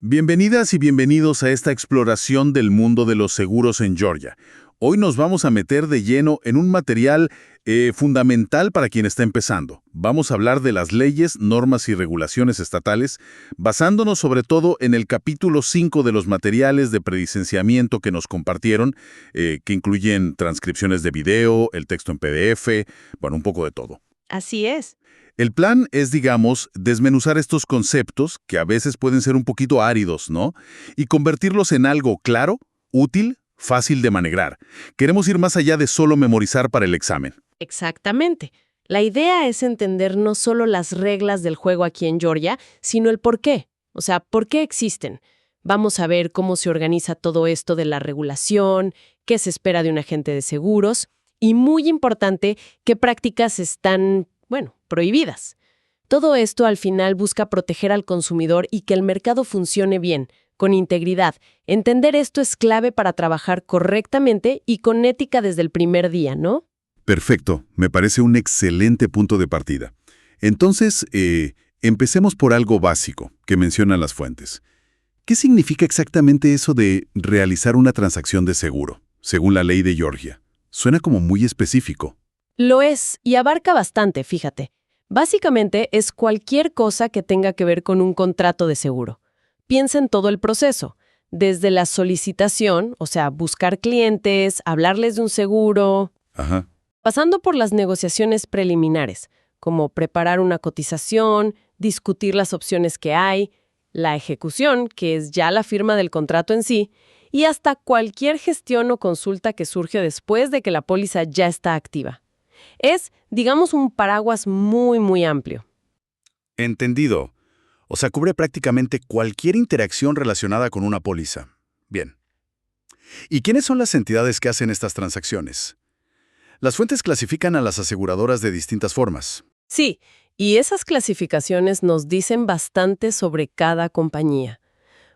Bienvenidas y bienvenidos a esta exploración del mundo de los seguros en Georgia. Hoy nos vamos a meter de lleno en un material fundamental para quien está empezando. Vamos a hablar de las leyes, normas y regulaciones estatales, basándonos sobre todo en el capítulo 5 de los materiales de prelicenciamiento que nos compartieron, que incluyen transcripciones de video, el texto en PDF, bueno, un poco de todo. Así es. El plan es, digamos, desmenuzar estos conceptos, que a veces pueden ser un poquito áridos, ¿no? Y convertirlos en algo claro, útil, fácil de manejar. Queremos ir más allá de solo memorizar para el examen. Exactamente. La idea es entender no solo las reglas del juego aquí en Georgia, sino el por qué. O sea, ¿por qué existen? Vamos a ver cómo se organiza todo esto de la regulación, qué se espera de un agente de seguros y, muy importante, qué prácticas están, prohibidas. Todo esto al final busca proteger al consumidor y que el mercado funcione bien, con integridad. Entender esto es clave para trabajar correctamente y con ética desde el primer día, ¿no? Perfecto, me parece un excelente punto de partida. Entonces, empecemos por algo básico que mencionan las fuentes. ¿Qué significa exactamente eso de realizar una transacción de seguro, según la ley de Georgia? Suena como muy específico. Lo es, y abarca bastante, fíjate. Básicamente es cualquier cosa que tenga que ver con un contrato de seguro. Piensa en todo el proceso, desde la solicitación, o sea, buscar clientes, hablarles de un seguro, Ajá. pasando por las negociaciones preliminares, como preparar una cotización, discutir las opciones que hay, la ejecución, que es ya la firma del contrato en sí, y hasta cualquier gestión o consulta que surge después de que la póliza ya está activa. Es, digamos, un paraguas muy, muy amplio. Entendido. O sea, cubre prácticamente cualquier interacción relacionada con una póliza. Bien. ¿Y quiénes son las entidades que hacen estas transacciones? Las fuentes clasifican a las aseguradoras de distintas formas. Sí, y esas clasificaciones nos dicen bastante sobre cada compañía.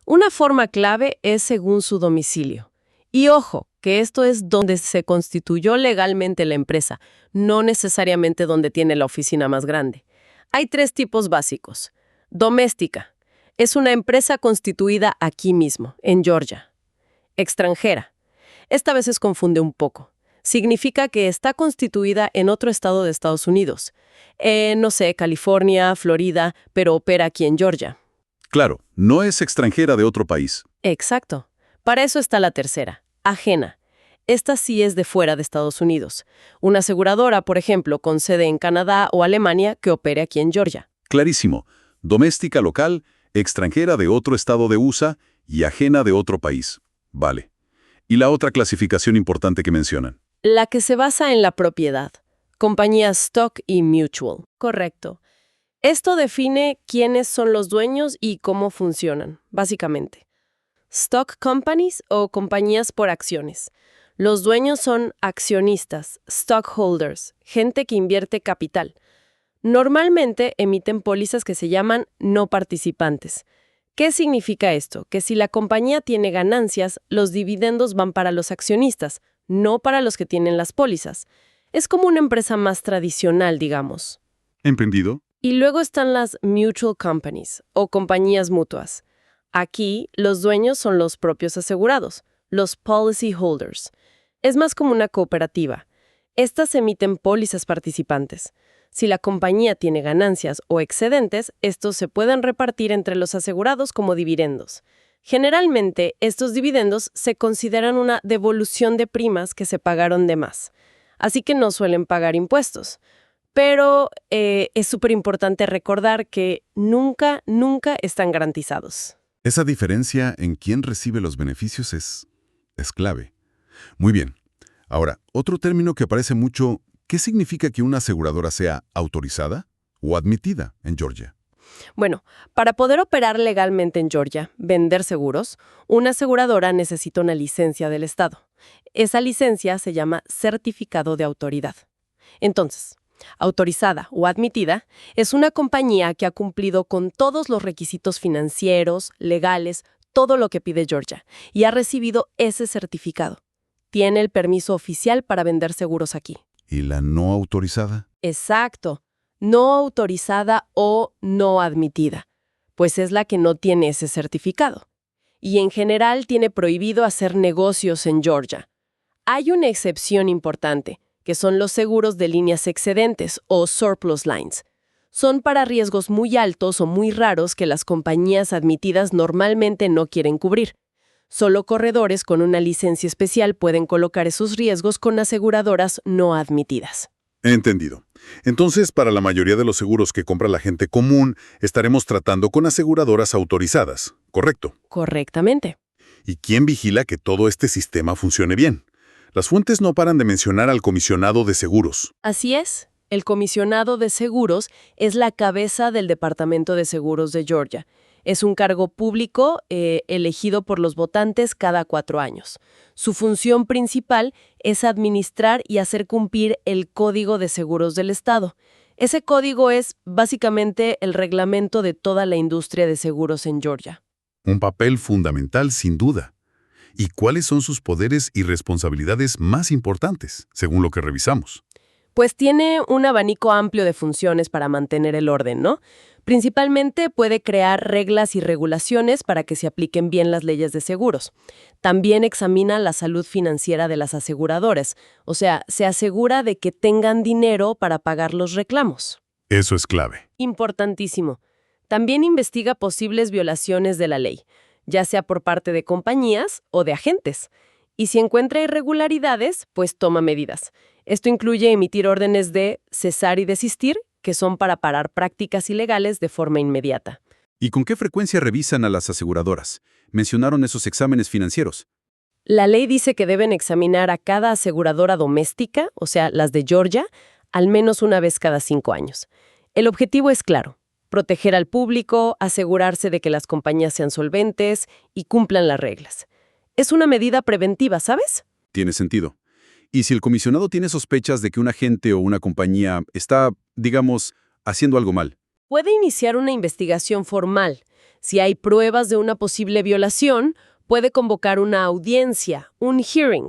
Una forma clave es según su domicilio. Y ojo, que esto es donde se constituyó legalmente la empresa, no necesariamente donde tiene la oficina más grande. Hay 3 tipos básicos. Doméstica. Es una empresa constituida aquí mismo, en Georgia. Extranjera. Esta vez se confunde un poco. Significa que está constituida en otro estado de Estados Unidos. No sé, California, Florida, pero opera aquí en Georgia. Claro, no es extranjera de otro país. Exacto. Para eso está la tercera, ajena. Esta sí es de fuera de Estados Unidos. Una aseguradora, por ejemplo, con sede en Canadá o Alemania que opere aquí en Georgia. Clarísimo. Doméstica local, extranjera de otro estado de USA y ajena de otro país. Vale. ¿Y la otra clasificación importante que mencionan? La que se basa en la propiedad. Compañías stock y mutual. Correcto. Esto define quiénes son los dueños y cómo funcionan, básicamente. Stock companies o compañías por acciones. Los dueños son accionistas, stockholders, gente que invierte capital. Normalmente emiten pólizas que se llaman no participantes. ¿Qué significa esto? Que si la compañía tiene ganancias, los dividendos van para los accionistas, no para los que tienen las pólizas. Es como una empresa más tradicional, digamos. ¿Entendido? Y luego están las mutual companies o compañías mutuas. Aquí, los dueños son los propios asegurados, los policy holders. Es más como una cooperativa. Estas emiten pólizas participantes. Si la compañía tiene ganancias o excedentes, estos se pueden repartir entre los asegurados como dividendos. Generalmente, estos dividendos se consideran una devolución de primas que se pagaron de más. Así que no suelen pagar impuestos. Pero es súper importante recordar que nunca están garantizados. Esa diferencia en quién recibe los beneficios es clave. Muy bien. Ahora, otro término que aparece mucho, ¿qué significa que una aseguradora sea autorizada o admitida en Georgia? Bueno, para poder operar legalmente en Georgia, vender seguros, una aseguradora necesita una licencia del Estado. Esa licencia se llama certificado de autoridad. Entonces, autorizada o admitida es una compañía que ha cumplido con todos los requisitos financieros, legales, todo lo que pide Georgia, y ha recibido ese certificado. Tiene el permiso oficial para vender seguros aquí. ¿Y la no autorizada? Exacto. No autorizada o no admitida. pues es la que no tiene ese certificado. Y en general tiene prohibido hacer negocios en Georgia. Hay una excepción importante, que son los seguros de líneas excedentes o surplus lines. Son para riesgos muy altos o muy raros que las compañías admitidas normalmente no quieren cubrir. Solo corredores con una licencia especial pueden colocar esos riesgos con aseguradoras no admitidas. Entendido. Entonces, para la mayoría de los seguros que compra la gente común, estaremos tratando con aseguradoras autorizadas, ¿correcto? Correctamente. ¿Y quién vigila que todo este sistema funcione bien? Las fuentes no paran de mencionar al comisionado de seguros. Así es. El comisionado de seguros es la cabeza del Departamento de Seguros de Georgia. Es un cargo público elegido por los votantes cada 4 años. Su función principal es administrar y hacer cumplir el Código de Seguros del Estado. Ese código es básicamente el reglamento de toda la industria de seguros en Georgia. Un papel fundamental, sin duda. ¿Y cuáles son sus poderes y responsabilidades más importantes, según lo que revisamos? Pues tiene un abanico amplio de funciones para mantener el orden, ¿no? Principalmente puede crear reglas y regulaciones para que se apliquen bien las leyes de seguros. También examina la salud financiera de las aseguradoras, o sea, se asegura de que tengan dinero para pagar los reclamos. Eso es clave. Importantísimo. También investiga posibles violaciones de la ley, ya sea por parte de compañías o de agentes. Y si encuentra irregularidades, pues toma medidas. Esto incluye emitir órdenes de cesar y desistir, que son para parar prácticas ilegales de forma inmediata. ¿Y con qué frecuencia revisan a las aseguradoras? Mencionaron esos exámenes financieros. La ley dice que deben examinar a cada aseguradora doméstica, o sea, las de Georgia, al menos una vez cada 5 años. El objetivo es claro: proteger al público, asegurarse de que las compañías sean solventes y cumplan las reglas. Es una medida preventiva, ¿sabes? Tiene sentido. Y si el comisionado tiene sospechas de que un agente o una compañía está, digamos, haciendo algo mal, Puede iniciar una investigación formal. Si hay pruebas de una posible violación, puede convocar una audiencia, un hearing.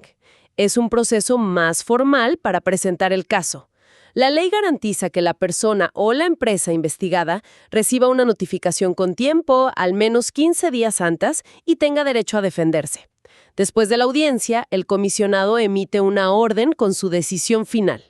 Es un proceso más formal para presentar el caso. La ley garantiza que la persona o la empresa investigada reciba una notificación con tiempo, al menos 15 días antes, y tenga derecho a defenderse. Después de la audiencia, el comisionado emite una orden con su decisión final.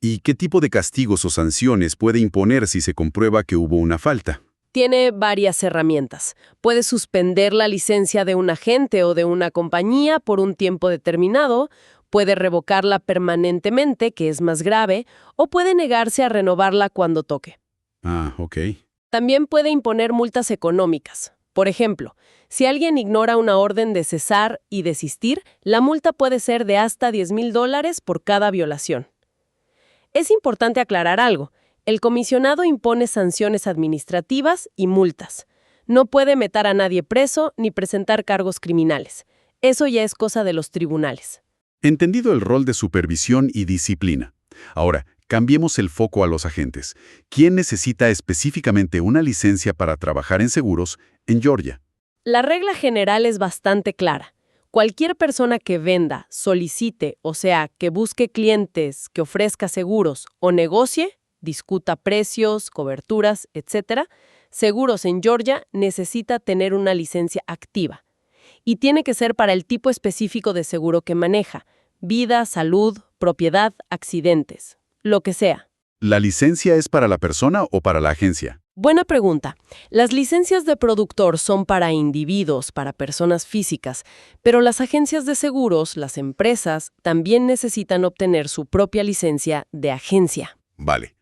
¿y qué tipo de castigos o sanciones puede imponer si se comprueba que hubo una falta? Tiene varias herramientas. Puede suspender la licencia de un agente o de una compañía por un tiempo determinado, puede revocarla permanentemente, que es más grave, o puede negarse a renovarla cuando toque. Ah, ok. También puede imponer multas económicas. Por ejemplo, si alguien ignora una orden de cesar y desistir, la multa puede ser de hasta $10,000 por cada violación. Es importante aclarar algo. El comisionado impone sanciones administrativas y multas. No puede meter a nadie preso ni presentar cargos criminales. Eso ya es cosa de los tribunales. Entendido el rol de supervisión y disciplina. Ahora, cambiemos el foco a los agentes. ¿Quién necesita específicamente una licencia para trabajar en seguros en Georgia? La regla general es bastante clara. Cualquier persona que venda, solicite, o sea, que busque clientes, que ofrezca seguros o negocie, discuta precios, coberturas, etc., seguros en Georgia necesita tener una licencia activa. Y tiene que ser para el tipo específico de seguro que maneja: vida, salud, propiedad, accidentes, lo que sea. ¿La licencia es para la persona o para la agencia? Buena pregunta. Las licencias de productor son para individuos, para personas físicas, pero las agencias de seguros, las empresas, también necesitan obtener su propia licencia de agencia. Vale.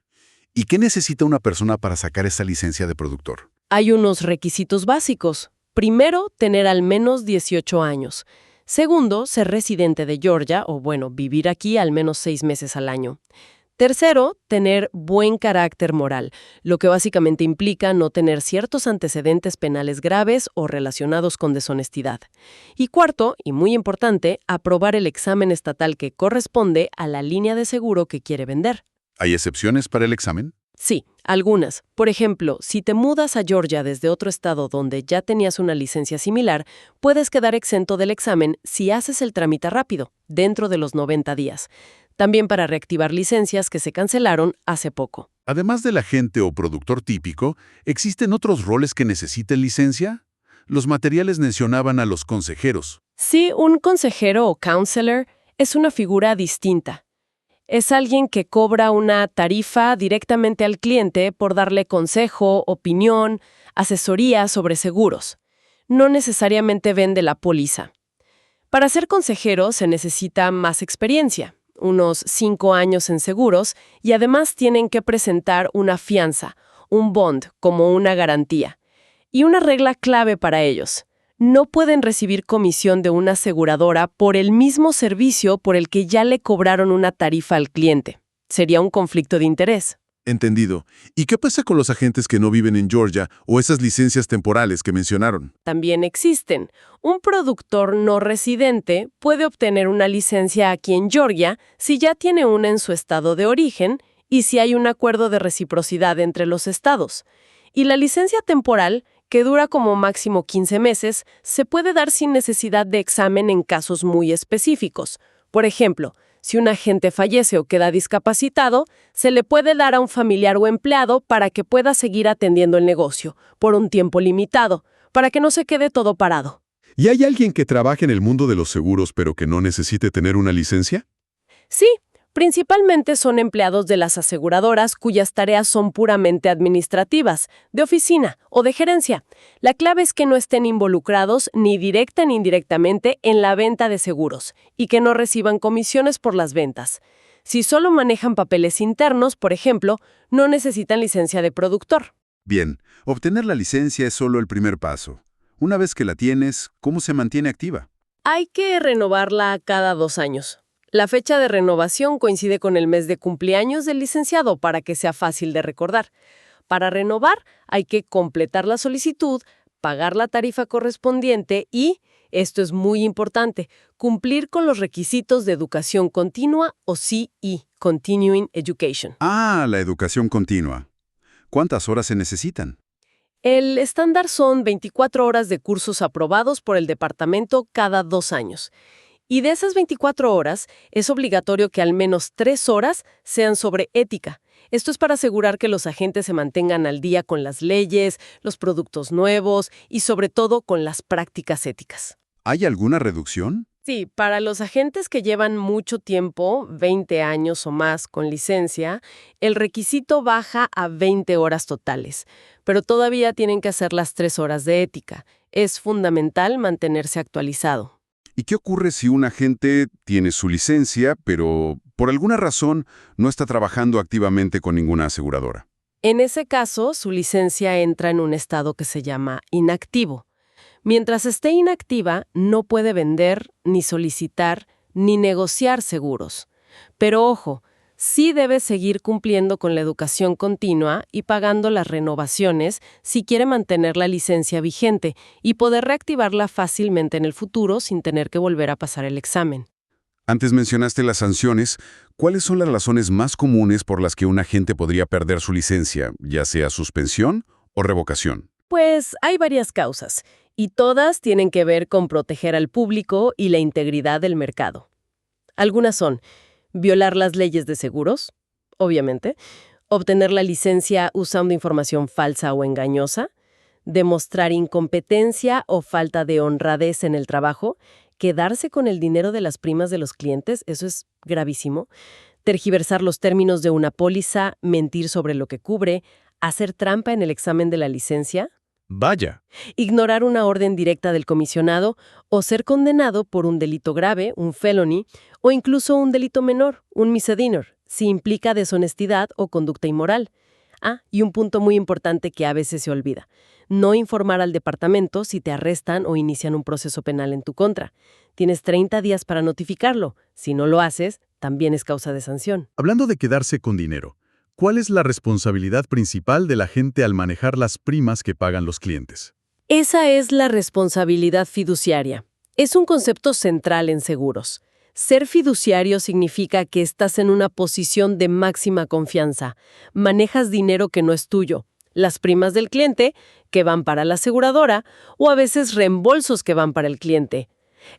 ¿Y qué necesita una persona para sacar esa licencia de productor? Hay unos requisitos básicos. Primero, tener al menos 18 años. Segundo, ser residente de Georgia, o vivir aquí al menos 6 meses al año. Tercero, tener buen carácter moral, lo que básicamente implica no tener ciertos antecedentes penales graves o relacionados con deshonestidad. Y cuarto, y muy importante, aprobar el examen estatal que corresponde a la línea de seguro que quiere vender. ¿Hay excepciones para el examen? Sí, algunas. Por ejemplo, si te mudas a Georgia desde otro estado donde ya tenías una licencia similar, puedes quedar exento del examen si haces el trámite rápido, dentro de los 90 días. también para reactivar licencias que se cancelaron hace poco. Además del agente o productor típico, ¿existen otros roles que necesiten licencia? Los materiales mencionaban a los consejeros. Sí, un consejero o counselor es una figura distinta. Es alguien que cobra una tarifa directamente al cliente por darle consejo, opinión, asesoría sobre seguros. No necesariamente vende la póliza. Para ser consejero se necesita más experiencia, unos 5 años en seguros, y además tienen que presentar una fianza, un bond, como una garantía. Y una regla clave para ellos: no pueden recibir comisión de una aseguradora por el mismo servicio por el que ya le cobraron una tarifa al cliente. Sería un conflicto de interés. Entendido. ¿Y qué pasa con los agentes que no viven en Georgia o esas licencias temporales que mencionaron? También existen. Un productor no residente puede obtener una licencia aquí en Georgia si ya tiene una en su estado de origen y si hay un acuerdo de reciprocidad entre los estados. Y la licencia temporal, que dura como máximo 15 meses, se puede dar sin necesidad de examen en casos muy específicos. Por ejemplo, si un agente fallece o queda discapacitado, se le puede dar a un familiar o empleado para que pueda seguir atendiendo el negocio, por un tiempo limitado, para que no se quede todo parado. ¿Y hay alguien que trabaje en el mundo de los seguros pero que no necesite tener una licencia? Sí, principalmente son empleados de las aseguradoras cuyas tareas son puramente administrativas, de oficina o de gerencia. La clave es que no estén involucrados ni directa ni indirectamente en la venta de seguros y que no reciban comisiones por las ventas. Si solo manejan papeles internos, por ejemplo, no necesitan licencia de productor. Bien, obtener la licencia es solo el primer paso. Una vez que la tienes, ¿cómo se mantiene activa? Hay que renovarla cada 2 años. La fecha de renovación coincide con el mes de cumpleaños del licenciado para que sea fácil de recordar. Para renovar, hay que completar la solicitud, pagar la tarifa correspondiente y, esto es muy importante, cumplir con los requisitos de educación continua o CE, Continuing Education. Ah, la educación continua. ¿Cuántas horas se necesitan? El estándar son 24 horas de cursos aprobados por el departamento cada 2 años. Y de esas 24 horas, es obligatorio que al menos 3 horas sean sobre ética. Esto es para asegurar que los agentes se mantengan al día con las leyes, los productos nuevos y sobre todo con las prácticas éticas. ¿Hay alguna reducción? Sí, para los agentes que llevan mucho tiempo, 20 años o más con licencia, el requisito baja a 20 horas totales, pero todavía tienen que hacer las 3 horas de ética. Es fundamental mantenerse actualizado. ¿Y qué ocurre si un agente tiene su licencia, pero por alguna razón no está trabajando activamente con ninguna aseguradora? En ese caso, su licencia entra en un estado que se llama inactivo. Mientras esté inactiva, no puede vender, ni solicitar, ni negociar seguros. Pero ojo, sí debe seguir cumpliendo con la educación continua y pagando las renovaciones si quiere mantener la licencia vigente y poder reactivarla fácilmente en el futuro sin tener que volver a pasar el examen. Antes mencionaste las sanciones. ¿Cuáles son las razones más comunes por las que un agente podría perder su licencia, ya sea suspensión o revocación? Pues hay varias causas, y todas tienen que ver con proteger al público y la integridad del mercado. Algunas son violar las leyes de seguros, obviamente, obtener la licencia usando información falsa o engañosa, demostrar incompetencia o falta de honradez en el trabajo, quedarse con el dinero de las primas de los clientes, eso es gravísimo, tergiversar los términos de una póliza, mentir sobre lo que cubre, hacer trampa en el examen de la licencia, Vaya. ignorar una orden directa del comisionado o ser condenado por un delito grave, un felony, o incluso un delito menor, un misdemeanor, si implica deshonestidad o conducta inmoral. Ah, y un punto muy importante que a veces se olvida: no informar al departamento si te arrestan o inician un proceso penal en tu contra. Tienes 30 días para notificarlo. Si no lo haces, también es causa de sanción. Hablando de quedarse con dinero, ¿cuál es la responsabilidad principal del agente al manejar las primas que pagan los clientes? Esa es la responsabilidad fiduciaria. Es un concepto central en seguros. Ser fiduciario significa que estás en una posición de máxima confianza. Manejas dinero que no es tuyo, las primas del cliente, que van para la aseguradora, o a veces reembolsos que van para el cliente.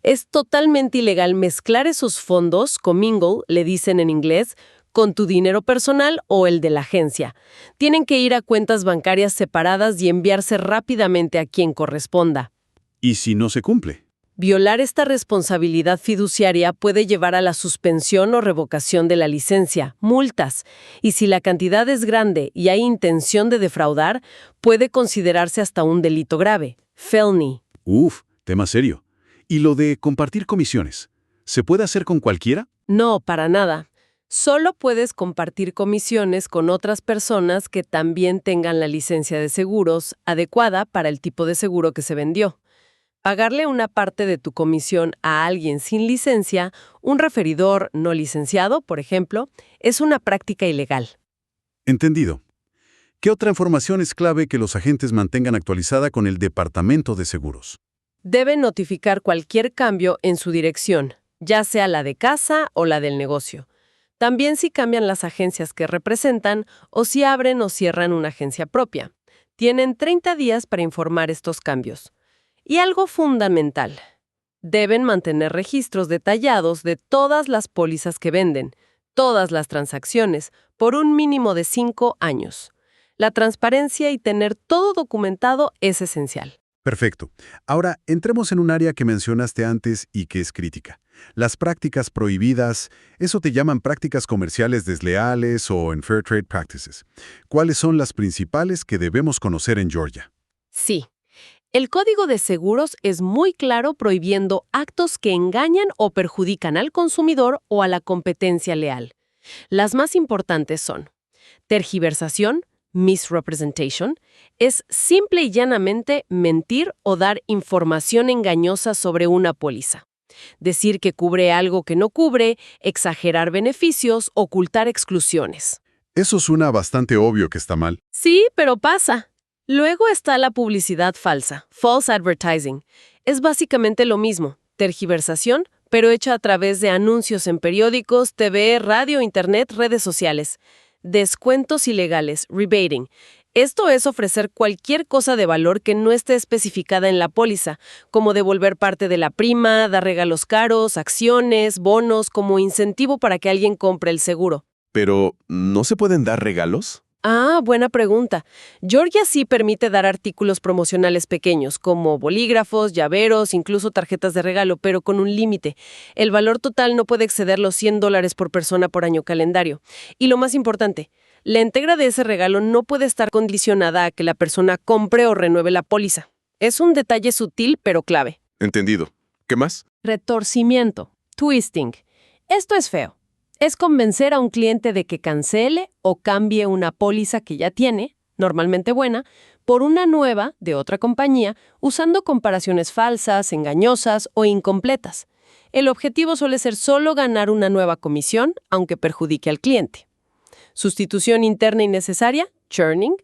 Es totalmente ilegal mezclar esos fondos, commingle, le dicen en inglés, con tu dinero personal o el de la agencia. Tienen que ir a cuentas bancarias separadas y enviarse rápidamente a quien corresponda. ¿Y si no se cumple? Violar esta responsabilidad fiduciaria puede llevar a la suspensión o revocación de la licencia, multas, y si la cantidad es grande y hay intención de defraudar, puede considerarse hasta un delito grave, felony. Uf, tema serio. ¿Y lo de compartir comisiones? ¿Se puede hacer con cualquiera? No, para nada. Solo puedes compartir comisiones con otras personas que también tengan la licencia de seguros adecuada para el tipo de seguro que se vendió. Pagarle una parte de tu comisión a alguien sin licencia, un referidor no licenciado, por ejemplo, es una práctica ilegal. Entendido. ¿Qué otra información es clave que los agentes mantengan actualizada con el Departamento de Seguros? Deben notificar cualquier cambio en su dirección, ya sea la de casa o la del negocio. También si cambian las agencias que representan o si abren o cierran una agencia propia. Tienen 30 días para informar estos cambios. Y algo fundamental, deben mantener registros detallados de todas las pólizas que venden, todas las transacciones, por un mínimo de 5 años. La transparencia y tener todo documentado es esencial. Perfecto. Ahora, entremos en un área que mencionaste antes y que es crítica. Las prácticas prohibidas, eso te llaman prácticas comerciales desleales o Unfair Trade Practices. ¿Cuáles son las principales que debemos conocer en Georgia? Sí. El Código de Seguros es muy claro prohibiendo actos que engañan o perjudican al consumidor o a la competencia leal. Las más importantes son tergiversación, misrepresentation, es simple y llanamente mentir o dar información engañosa sobre una póliza. Decir que cubre algo que no cubre, exagerar beneficios, ocultar exclusiones. Eso suena bastante obvio que está mal. Sí, pero pasa. Luego está la publicidad falsa, false advertising. Es básicamente lo mismo, tergiversación, pero hecha a través de anuncios en periódicos, TV, radio, internet, redes sociales. Descuentos ilegales, rebating. Esto es ofrecer cualquier cosa de valor que no esté especificada en la póliza, como devolver parte de la prima, dar regalos caros, acciones, bonos, como incentivo para que alguien compre el seguro. Pero, ¿no se pueden dar regalos? Ah, buena pregunta. Georgia sí permite dar artículos promocionales pequeños, como bolígrafos, llaveros, incluso tarjetas de regalo, pero con un límite. El valor total no puede exceder los $100 por persona por año calendario. Y lo más importante, la entrega de ese regalo no puede estar condicionada a que la persona compre o renueve la póliza. Es un detalle sutil, pero clave. Entendido. ¿Qué más? Retorcimiento, twisting. Esto es feo. Es convencer a un cliente de que cancele o cambie una póliza que ya tiene, normalmente buena, por una nueva de otra compañía, usando comparaciones falsas, engañosas o incompletas. El objetivo suele ser solo ganar una nueva comisión, aunque perjudique al cliente. Sustitución interna innecesaria, churning,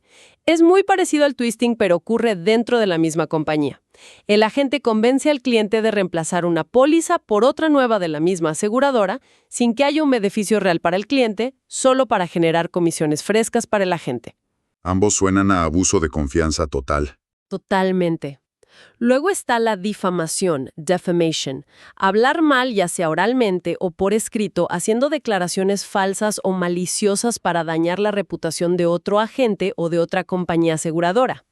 es muy parecido al twisting, pero ocurre dentro de la misma compañía. El agente convence al cliente de reemplazar una póliza por otra nueva de la misma aseguradora, sin que haya un beneficio real para el cliente, solo para generar comisiones frescas para el agente. Ambos suenan a abuso de confianza total. Totalmente. Luego está la difamación, defamation. Hablar mal, ya sea oralmente o por escrito, haciendo declaraciones falsas o maliciosas para dañar la reputación de otro agente o de otra compañía aseguradora.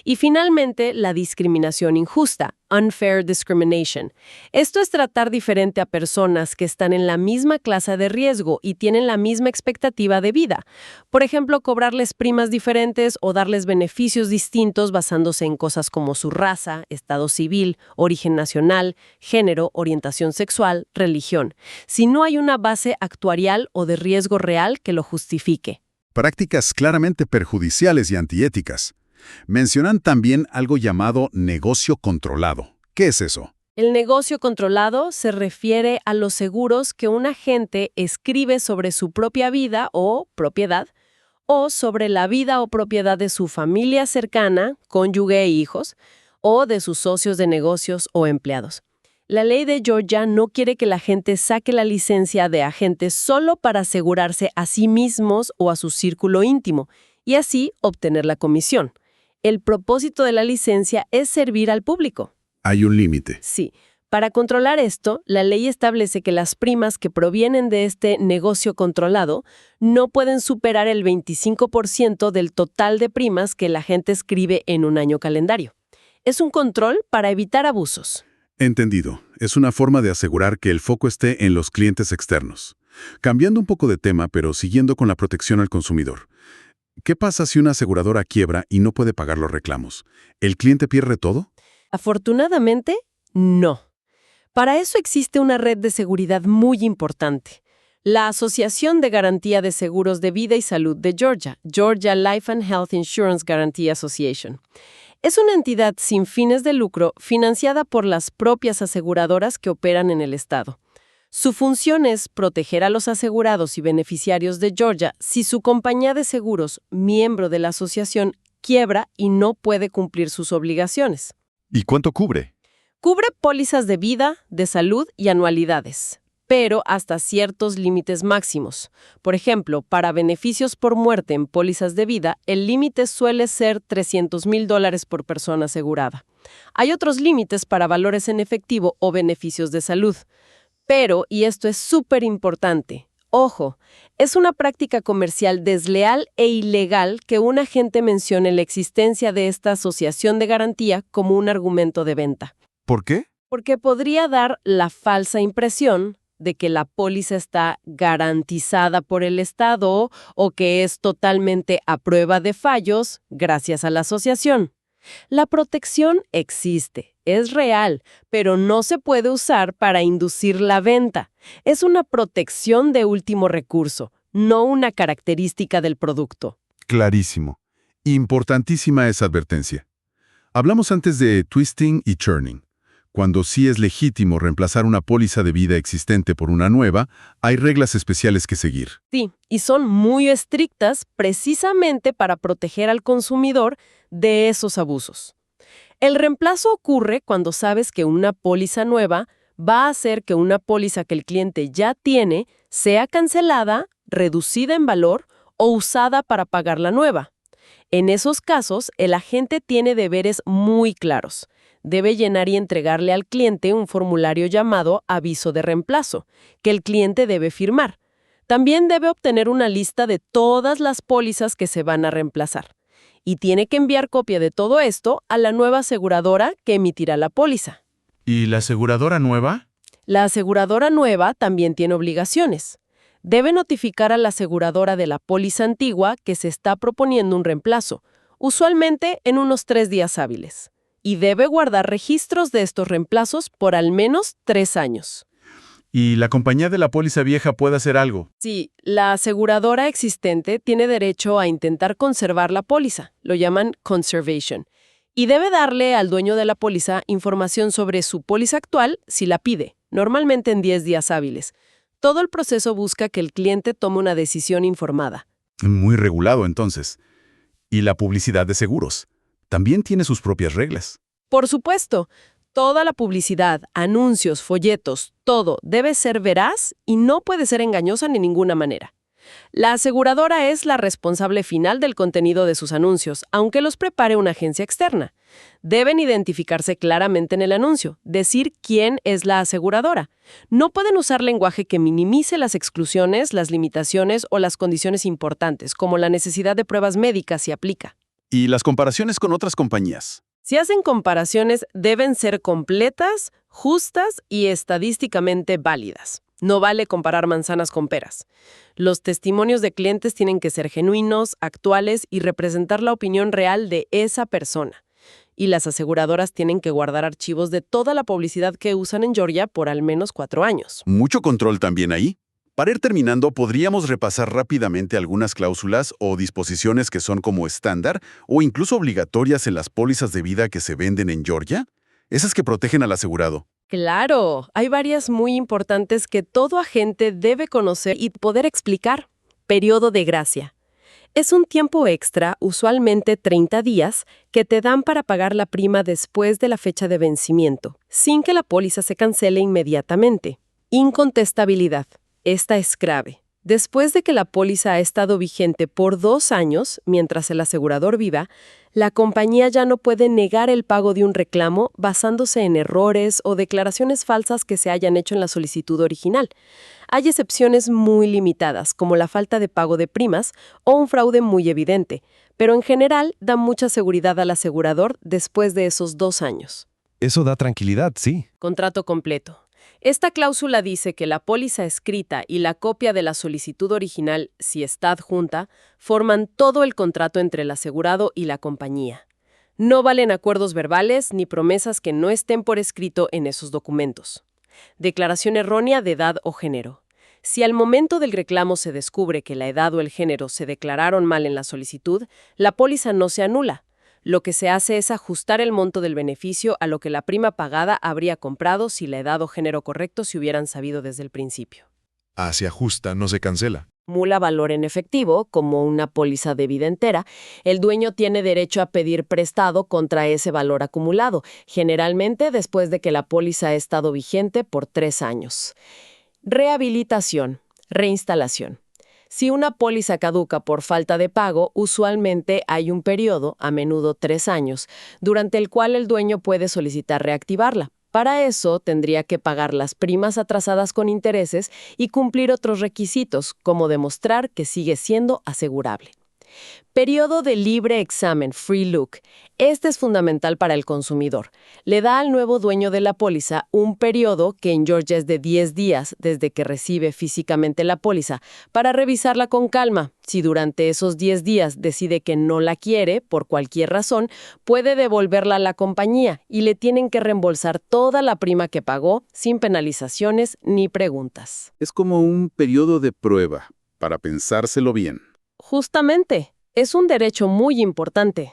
Y finalmente, la discriminación injusta, unfair discrimination. Esto es tratar diferente a personas que están en la misma clase de riesgo y tienen la misma expectativa de vida. Por ejemplo, cobrarles primas diferentes o darles beneficios distintos basándose en cosas como su raza, estado civil, origen nacional, género, orientación sexual, religión, si no hay una base actuarial o de riesgo real que lo justifique. Prácticas claramente perjudiciales y antiéticas. Mencionan también algo llamado negocio controlado. ¿Qué es eso? El negocio controlado se refiere a los seguros que un agente escribe sobre su propia vida o propiedad, o sobre la vida o propiedad de su familia cercana, cónyuge e hijos, o de sus socios de negocios o empleados. La ley de Georgia no quiere que la gente saque la licencia de agente solo para asegurarse a sí mismos o a su círculo íntimo, y así obtener la comisión. El propósito de la licencia es servir al público. Hay un límite. Sí, Para controlar esto, la ley establece que las primas que provienen de este negocio controlado no pueden superar el 25% del total de primas que la gente escribe en un año calendario. Es un control para evitar abusos. Entendido. Es una forma de asegurar que el foco esté en los clientes externos. Cambiando un poco de tema, pero siguiendo con la protección al consumidor. ¿Qué pasa si una aseguradora quiebra y no puede pagar los reclamos? ¿El cliente pierde todo? Afortunadamente, no. Para eso existe una red de seguridad muy importante. La Asociación de Garantía de Seguros de Vida y Salud de Georgia, Georgia Life and Health Insurance Guarantee Association. Es una entidad sin fines de lucro financiada por las propias aseguradoras que operan en el estado. Su función es proteger a los asegurados y beneficiarios de Georgia si su compañía de seguros, miembro de la asociación, quiebra y no puede cumplir sus obligaciones. ¿Y cuánto cubre? Cubre pólizas de vida, de salud y anualidades, pero hasta ciertos límites máximos. Por ejemplo, para beneficios por muerte en pólizas de vida, el límite suele ser $300,000 por persona asegurada. Hay otros límites para valores en efectivo o beneficios de salud. Pero, y esto es súper importante, ojo, es una práctica comercial desleal e ilegal que un agente mencione la existencia de esta asociación de garantía como un argumento de venta. ¿Por qué? Porque podría dar la falsa impresión de que la póliza está garantizada por el Estado o que es totalmente a prueba de fallos gracias a la asociación. La protección existe, es real, pero no se puede usar para inducir la venta. Es una protección de último recurso, no una característica del producto. Clarísimo. Importantísima esa advertencia. Hablamos antes de twisting y churning. Cuando sí es legítimo reemplazar una póliza de vida existente por una nueva, hay reglas especiales que seguir. Sí, y son muy estrictas precisamente para proteger al consumidor de esos abusos. El reemplazo ocurre cuando sabes que una póliza nueva va a hacer que una póliza que el cliente ya tiene sea cancelada, reducida en valor o usada para pagar la nueva. En esos casos, el agente tiene deberes muy claros. Debe llenar y entregarle al cliente un formulario llamado aviso de reemplazo, que el cliente debe firmar. También debe obtener una lista de todas las pólizas que se van a reemplazar. Y tiene que enviar copia de todo esto a la nueva aseguradora que emitirá la póliza. ¿Y la aseguradora nueva? La aseguradora nueva también tiene obligaciones. Debe notificar a la aseguradora de la póliza antigua que se está proponiendo un reemplazo, usualmente en unos 3 días hábiles. Y debe guardar registros de estos reemplazos por al menos 3 años. ¿Y la compañía de la póliza vieja puede hacer algo? Sí, la aseguradora existente tiene derecho a intentar conservar la póliza, lo llaman conservation, y debe darle al dueño de la póliza información sobre su póliza actual si la pide, normalmente en 10 días hábiles. Todo el proceso busca que el cliente tome una decisión informada. Muy regulado, entonces. ¿Y la publicidad de seguros? También tiene sus propias reglas. Por supuesto, toda la publicidad, anuncios, folletos, todo debe ser veraz y no puede ser engañosa de ninguna manera. La aseguradora es la responsable final del contenido de sus anuncios, aunque los prepare una agencia externa. Deben identificarse claramente en el anuncio, decir quién es la aseguradora. No pueden usar lenguaje que minimice las exclusiones, las limitaciones o las condiciones importantes, como la necesidad de pruebas médicas si aplica. ¿Y las comparaciones con otras compañías? Si hacen comparaciones, deben ser completas, justas y estadísticamente válidas. No vale comparar manzanas con peras. Los testimonios de clientes tienen que ser genuinos, actuales y representar la opinión real de esa persona. Y las aseguradoras tienen que guardar archivos de toda la publicidad que usan en Georgia por al menos 4 años. Mucho control también ahí. Para ir terminando, ¿podríamos repasar rápidamente algunas cláusulas o disposiciones que son como estándar o incluso obligatorias en las pólizas de vida que se venden en Georgia? Esas que protegen al asegurado. Claro, hay varias muy importantes que todo agente debe conocer y poder explicar. Periodo de gracia. Es un tiempo extra, usualmente 30 días, que te dan para pagar la prima después de la fecha de vencimiento, sin que la póliza se cancele inmediatamente. Incontestabilidad. Esta es grave. Después de que la póliza ha estado vigente por 2 años, mientras el asegurador viva, la compañía ya no puede negar el pago de un reclamo basándose en errores o declaraciones falsas que se hayan hecho en la solicitud original. Hay excepciones muy limitadas, como la falta de pago de primas o un fraude muy evidente, pero en general da mucha seguridad al asegurador después de esos 2 años. Eso da tranquilidad, sí. Contrato completo. Esta cláusula dice que la póliza escrita y la copia de la solicitud original, si está adjunta, forman todo el contrato entre el asegurado y la compañía. No valen acuerdos verbales ni promesas que no estén por escrito en esos documentos. Declaración errónea de edad o género. Si al momento del reclamo se descubre que la edad o el género se declararon mal en la solicitud, la póliza no se anula. Lo que se hace es ajustar el monto del beneficio a lo que la prima pagada habría comprado si la edad o género correcto se hubieran sabido desde el principio. Se ajusta, no se cancela. Acumula valor en efectivo, como una póliza de vida entera, el dueño tiene derecho a pedir prestado contra ese valor acumulado, generalmente después de que la póliza ha estado vigente por 3 años. Rehabilitación, reinstalación. Si una póliza caduca por falta de pago, usualmente hay un periodo, a menudo 3 años, durante el cual el dueño puede solicitar reactivarla. Para eso, tendría que pagar las primas atrasadas con intereses y cumplir otros requisitos, como demostrar que sigue siendo asegurable. Periodo de libre examen, free look. Este es fundamental para el consumidor. Le da al nuevo dueño de la póliza un periodo, que en Georgia es de 10 días desde que recibe físicamente la póliza, para revisarla con calma. Si durante esos 10 días decide que no la quiere, por cualquier razón, puede devolverla a la compañía y le tienen que reembolsar toda la prima que pagó, sin penalizaciones ni preguntas. Es como un periodo de prueba, para pensárselo bien. Justamente, es un derecho muy importante.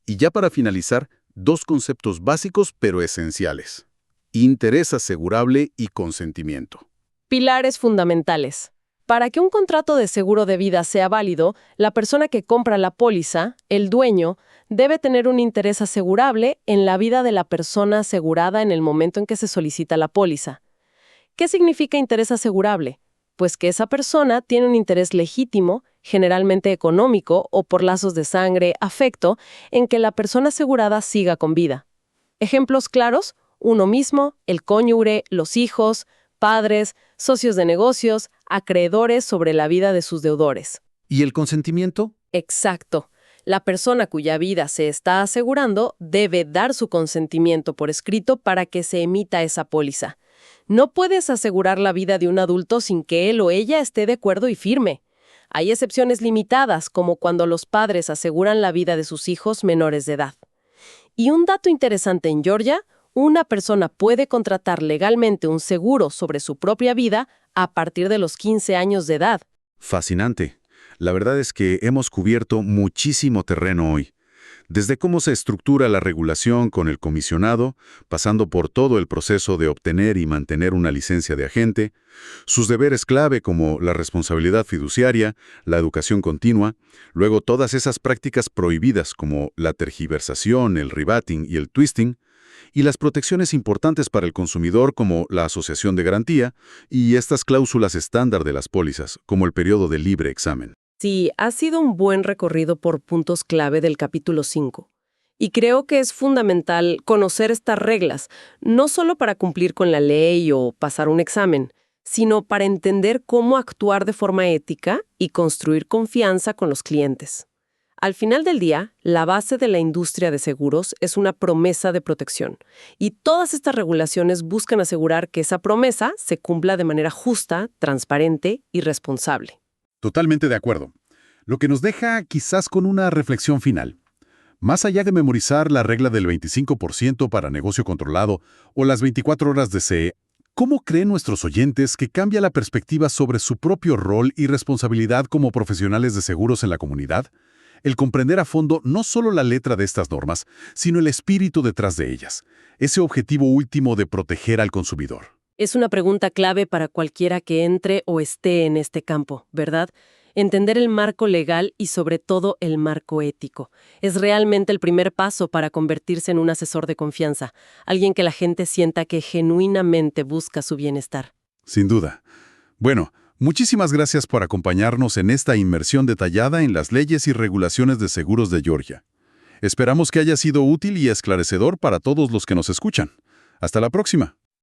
Y ya para finalizar, 2 conceptos básicos pero esenciales. Interés asegurable y consentimiento. Pilares fundamentales. Para que un contrato de seguro de vida sea válido, la persona que compra la póliza, el dueño, debe tener un interés asegurable en la vida de la persona asegurada en el momento en que se solicita la póliza. ¿Qué significa interés asegurable? Pues que esa persona tiene un interés legítimo, generalmente económico o por lazos de sangre, afecto, en que la persona asegurada siga con vida. Ejemplos claros: uno mismo, el cónyuge, los hijos, padres, socios de negocios, acreedores sobre la vida de sus deudores. ¿Y el consentimiento? Exacto. La persona cuya vida se está asegurando debe dar su consentimiento por escrito para que se emita esa póliza. No puedes asegurar la vida de un adulto sin que él o ella esté de acuerdo y firme. Hay excepciones limitadas, como cuando los padres aseguran la vida de sus hijos menores de edad. Y un dato interesante en Georgia: una persona puede contratar legalmente un seguro sobre su propia vida a partir de los 15 años de edad. Fascinante. La verdad es que hemos cubierto muchísimo terreno hoy. Desde cómo se estructura la regulación con el comisionado, pasando por todo el proceso de obtener y mantener una licencia de agente, sus deberes clave como la responsabilidad fiduciaria, la educación continua, luego todas esas prácticas prohibidas como la tergiversación, el rebating y el twisting, y las protecciones importantes para el consumidor como la asociación de garantía y estas cláusulas estándar de las pólizas, como el periodo de libre examen. Sí, ha sido un buen recorrido por puntos clave del capítulo 5. Y creo que es fundamental conocer estas reglas, no solo para cumplir con la ley o pasar un examen, sino para entender cómo actuar de forma ética y construir confianza con los clientes. Al final del día, la base de la industria de seguros es una promesa de protección, y todas estas regulaciones buscan asegurar que esa promesa se cumpla de manera justa, transparente y responsable. Totalmente de acuerdo. Lo que nos deja quizás con una reflexión final. Más allá de memorizar la regla del 25% para negocio controlado o las 24 horas de CE, ¿cómo creen nuestros oyentes que cambia la perspectiva sobre su propio rol y responsabilidad como profesionales de seguros en la comunidad? El comprender a fondo no solo la letra de estas normas, sino el espíritu detrás de ellas, ese objetivo último de proteger al consumidor. Es una pregunta clave para cualquiera que entre o esté en este campo, ¿verdad? Entender el marco legal y sobre todo el marco ético. Es realmente el primer paso para convertirse en un asesor de confianza, alguien que la gente sienta que genuinamente busca su bienestar. Sin duda. Bueno, Muchísimas gracias por acompañarnos en esta inmersión detallada en las leyes y regulaciones de seguros de Georgia. Esperamos que haya sido útil y esclarecedor para todos los que nos escuchan. Hasta la próxima.